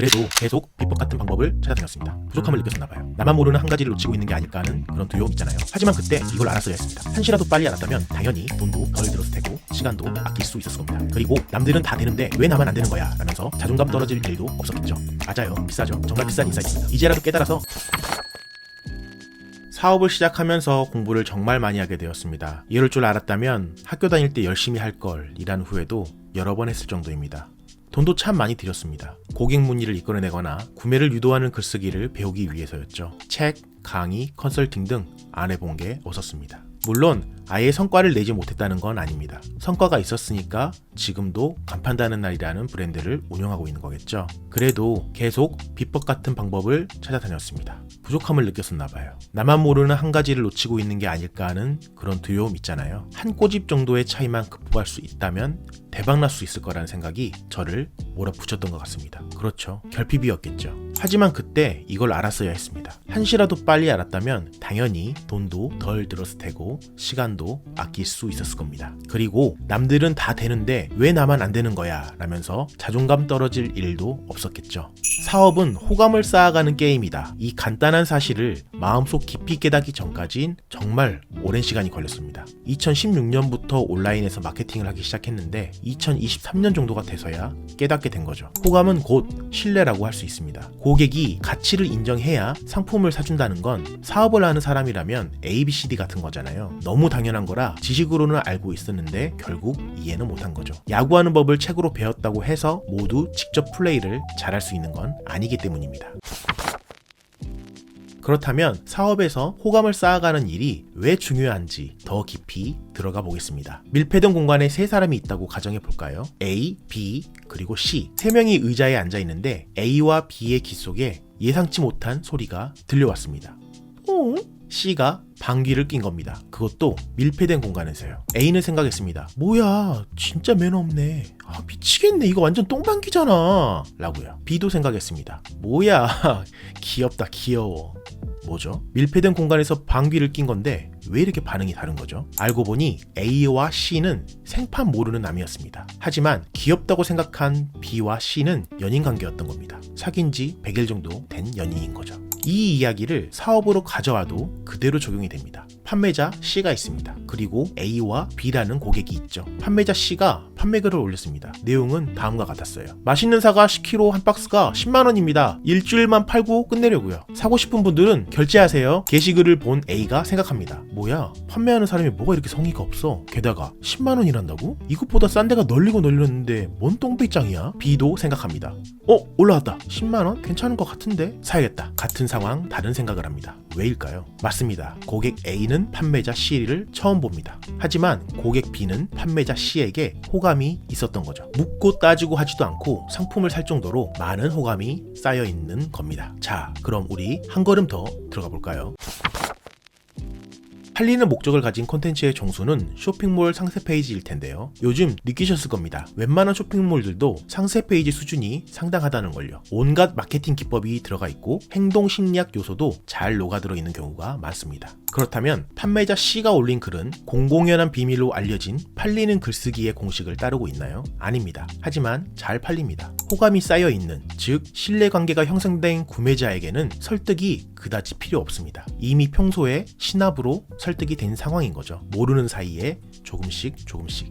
그래도 계속 비법 같은 방법을 찾아다녔습니다. 부족함을 느꼈었나봐요. 나만 모르는 한 가지를 놓치고 있는 게 아닐까 하는 그런 두려움 있잖아요. 하지만 그때 이걸 알았어야 했습니다. 한시라도 빨리 알았다면 당연히 돈도 덜 들었을 테고 시간도 아낄 수 있었을 겁니다. 그리고 남들은 다 되는데 왜 나만 안 되는 거야 라면서 자존감 떨어질 일도 없었겠죠. 맞아요. 비싸죠. 정말 비싼 인사이트입니다. 이제라도 깨달아서 사업을 시작하면서 공부를 정말 많이 하게 되었습니다. 이럴 줄 알았다면 학교 다닐 때 열심히 할 걸 이란 후회도 여러 번 했을 정도입니다. 돈도 참 많이 들였습니다. 고객 문의를 이끌어내거나 구매를 유도하는 글쓰기를 배우기 위해서였죠. 책, 강의, 컨설팅 등 안 해본 게 없었습니다. 물론 아예 성과를 내지 못했다는 건 아닙니다. 성과가 있었으니까 지금도 간판다는 날이라는 브랜드를 운영하고 있는 거겠죠. 그래도 계속 비법 같은 방법을 찾아다녔습니다. 부족함을 느꼈었나봐요. 나만 모르는 한 가지를 놓치고 있는 게 아닐까 하는 그런 두려움 있잖아요. 한 꼬집 정도의 차이만 극복할 수 있다면 대박날 수 있을 거라는 생각이 저를 몰아붙였던 것 같습니다. 그렇죠. 결핍이었겠죠. 하지만 그때 이걸 알았어야 했습니다. 한시라도 빨리 알았다면 당연히 돈도 덜 들었을 테고 시간도 아낄 수 있었을 겁니다. 그리고 남들은 다 되는데 왜 나만 안 되는 거야 라면서 자존감 떨어질 일도 없었겠죠. 사업은 호감을 쌓아가는 게임이다. 이 간단한 사실을 마음속 깊이 깨닫기 전까진 정말 오랜 시간이 걸렸습니다. 2016년부터 온라인에서 마케팅을 하기 시작했는데 2023년 정도가 돼서야 깨닫게 된 거죠. 호감은 곧 신뢰라고 할 수 있습니다. 고객이 가치를 인정해야 상품을 사준다는 건 사업을 하는 사람이라면 ABCD 같은 거잖아요. 너무 당연한 거라 지식으로는 알고 있었는데 결국 이해는 못한 거죠. 야구하는 법을 책으로 배웠다고 해서 모두 직접 플레이를 잘할 수 있는 건 아니기 때문입니다. 그렇다면 사업에서 호감을 쌓아가는 일이 왜 중요한지 더 깊이 들어가 보겠습니다. 밀폐된 공간에 세 사람이 있다고 가정해 볼까요? A, B, 그리고 C. 세 명이 의자에 앉아 있는데 A와 B의 귀 속에 예상치 못한 소리가 들려왔습니다. C가 방귀를 낀 겁니다. 그것도 밀폐된 공간에서요. A는 생각했습니다. 뭐야, 진짜 매너 없네. 미치겠네. 이거 완전 똥방귀잖아. 라고요. B도 생각했습니다. 뭐야, 귀엽다, 귀여워. 뭐죠? 밀폐된 공간에서 방귀를 낀 건데 왜 이렇게 반응이 다른 거죠? 알고 보니 A와 C는 생판 모르는 남이었습니다. 하지만 귀엽다고 생각한 B와 C는 연인 관계였던 겁니다. 사귄 지 100일 정도 된 연인인 거죠. 이 이야기를 사업으로 가져와도 그대로 적용이 됩니다. 판매자 C가 있습니다. 그리고 A와 B라는 고객이 있죠. 판매자 C가 판매글을 올렸습니다. 내용은 다음과 같았어요. 맛있는 사과 10kg 한 박스가 10만원입니다. 일주일만 팔고 끝내려고요. 사고 싶은 분들은 결제하세요. 게시글을 본 A가 생각합니다. 뭐야, 판매하는 사람이 뭐가 이렇게 성의가 없어. 게다가 10만원이란다고? 이것보다 싼 데가 널리고 뭔 똥배짱이야? B도 생각합니다. 올라왔다. 10만원? 괜찮은 것 같은데? 사야겠다. 같은 상황 다른 생각을 합니다. 왜일까요? 맞습니다. 고객 A는 판매자 C를 처음 봅니다. 하지만 고객 B는 판매자 C에게 호감이 있었던 거죠. 묻고 따지고 하지도 않고 상품을 살 정도로 많은 호감이 쌓여 있는 겁니다. 자, 그럼 우리 한 걸음 더 들어가 볼까요? 팔리는 목적을 가진 콘텐츠의 정수는 쇼핑몰 상세 페이지일 텐데요. 요즘 느끼셨을 겁니다. 웬만한 쇼핑몰들도 상세 페이지 수준이 상당하다는 걸요. 온갖 마케팅 기법이 들어가 있고 행동 심리학 요소도 잘 녹아들어 있는 경우가 많습니다. 그렇다면 판매자 C가 올린 글은 공공연한 비밀로 알려진 팔리는 글쓰기의 공식을 따르고 있나요? 아닙니다. 하지만 잘 팔립니다. 호감이 쌓여있는, 즉 신뢰관계가 형성된 구매자에게는 설득이 그다지 필요 없습니다. 이미 평소에 신압으로 설득이 된 상황인 거죠. 모르는 사이에 조금씩.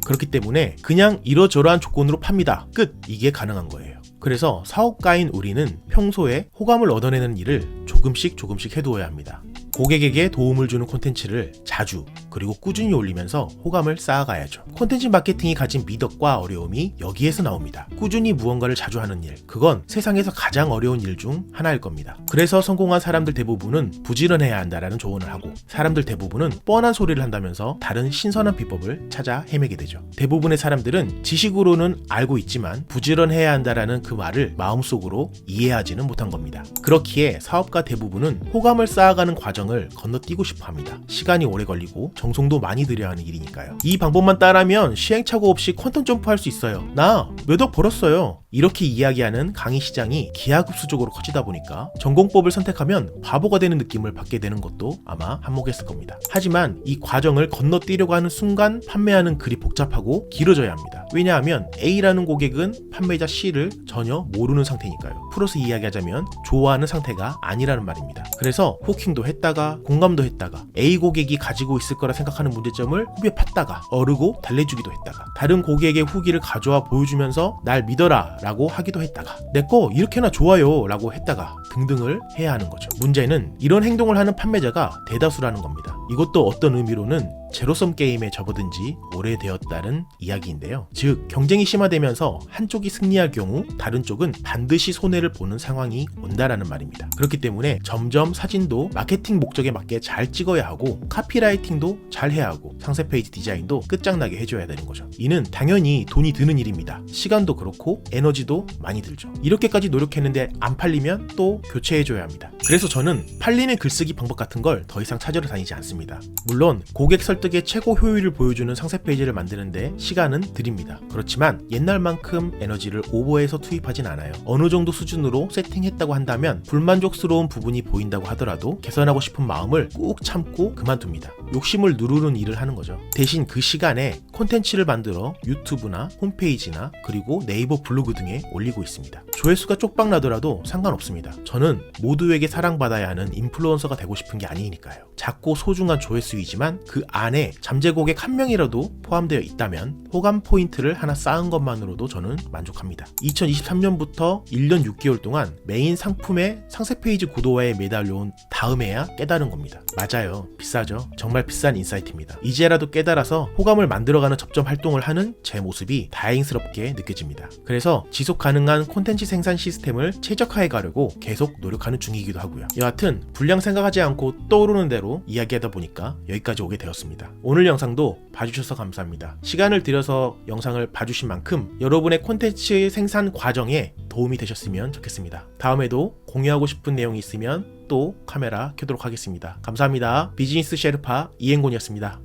그렇기 때문에 그냥 이러저러한 조건으로 팝니다. 끝! 이게 가능한 거예요. 그래서 사업가인 우리는 평소에 호감을 얻어내는 일을 조금씩 해두어야 합니다. 고객에게 도움을 주는 콘텐츠를 자주 그리고 꾸준히 올리면서 호감을 쌓아가야죠. 콘텐츠 마케팅이 가진 미덕과 어려움이 여기에서 나옵니다. 꾸준히 무언가를 자주 하는 일, 그건 세상에서 가장 어려운 일 중 하나일 겁니다. 그래서 성공한 사람들 대부분은 부지런해야 한다라는 조언을 하고 사람들 대부분은 뻔한 소리를 한다면서 다른 신선한 비법을 찾아 헤매게 되죠. 대부분의 사람들은 지식으로는 알고 있지만 부지런해야 한다라는 그 말을 마음속으로 이해하지는 못한 겁니다. 그렇기에 사업가 대부분은 호감을 쌓아가는 과정을 건너뛰고 싶어 합니다. 시간이 오래 걸리고 정성도 많이 들여야 하는 일이니까요. 이 방법만 따라하면 시행착오 없이 퀀텀 점프할 수 있어요. 나 몇 억 벌었어요. 이렇게 이야기하는 강의 시장이 기하급수적으로 커지다 보니까 전공법을 선택하면 바보가 되는 느낌을 받게 되는 것도 아마 한몫했을 겁니다. 하지만 이 과정을 건너뛰려고 하는 순간 판매하는 글이 복잡하고 길어져야 합니다. 왜냐하면 A라는 고객은 판매자 C를 전혀 모르는 상태니까요. 풀어서 이야기하자면 좋아하는 상태가 아니라는 말입니다. 그래서 호킹도 했다가 공감도 했다가 A 고객이 가지고 있을 거라 생각하는 문제점을 후벼 팠다가 어르고 달래주기도 했다가 다른 고객의 후기를 가져와 보여주면서 날 믿어라 라고 하기도 했다가 내거 이렇게나 좋아요 라고 했다가 등등을 해야 하는 거죠. 문제는 이런 행동을 하는 판매자가 대다수라는 겁니다. 이것도 어떤 의미로는 제로섬 게임에 접어든 지 오래되었다는 이야기인데요. 즉 경쟁이 심화되면서 한쪽이 승리할 경우 다른 쪽은 반드시 손해를 보는 상황이 온다라는 말입니다. 그렇기 때문에 점점 사진도 마케팅 목적에 맞게 잘 찍어야 하고 카피라이팅도 잘 해야 하고 상세 페이지 디자인도 끝장나게 해줘야 되는 거죠. 이는 당연히 돈이 드는 일입니다. 시간도 그렇고 에너지도 많이 들죠. 이렇게까지 노력했는데 안 팔리면 또 교체해줘야 합니다. 그래서 저는 팔리는 글쓰기 방법 같은 걸 더 이상 찾으러 다니지 않습니다. 물론 고객 설득의 최고 효율을 보여주는 상세 페이지를 만드는데 시간은 들입니다. 그렇지만 옛날만큼 에너지를 오버해서 투입하진 않아요. 어느 정도 수준으로 세팅했다고 한다면 불만족스러운 부분이 보인다고 하더라도 개선하고 싶은 마음을 꾹 참고 그만둡니다. 욕심을 누르는 일을 하는 거죠. 대신 그 시간에 콘텐츠를 만들어 유튜브나 홈페이지나 그리고 네이버 블로그 등에 올리고 있습니다. 조회수가 쪽박 나더라도 상관없습니다. 저는 모두에게 사랑받아야 하는 인플루언서가 되고 싶은 게 아니니까요. 작고 소중한 조회수이지만 그 안에 잠재 고객 한 명이라도 포함되어 있다면 호감 포인트를 하나 쌓은 것만으로도 저는 만족합니다. 2023년부터 1년 6개월 동안 메인 상품의 상세 페이지 구도화에 매달려온 다음에야 깨달은 겁니다. 맞아요. 비싸죠. 정말 비싼 인사이트입니다. 이제라도 깨달아서 호감을 만들어가는 접점 활동을 하는 제 모습이 다행스럽게 느껴집니다. 그래서 지속 가능한 콘텐츠 생산 시스템을 최적화해 가려고 계속 노력하는 중이기도 하고요. 여하튼 분량 생각하지 않고 떠오르는 대로 이야기하다 보니까 여기까지 오게 되었습니다. 오늘 영상도 봐주셔서 감사합니다. 시간을 들여서 영상을 봐주신 만큼 여러분의 콘텐츠 생산 과정에 도움이 되셨으면 좋겠습니다. 다음에도 공유하고 싶은 내용이 있으면 또 카메라 켜도록 하겠습니다. 감사합니다. 비즈니스 셰르파 이행곤이었습니다.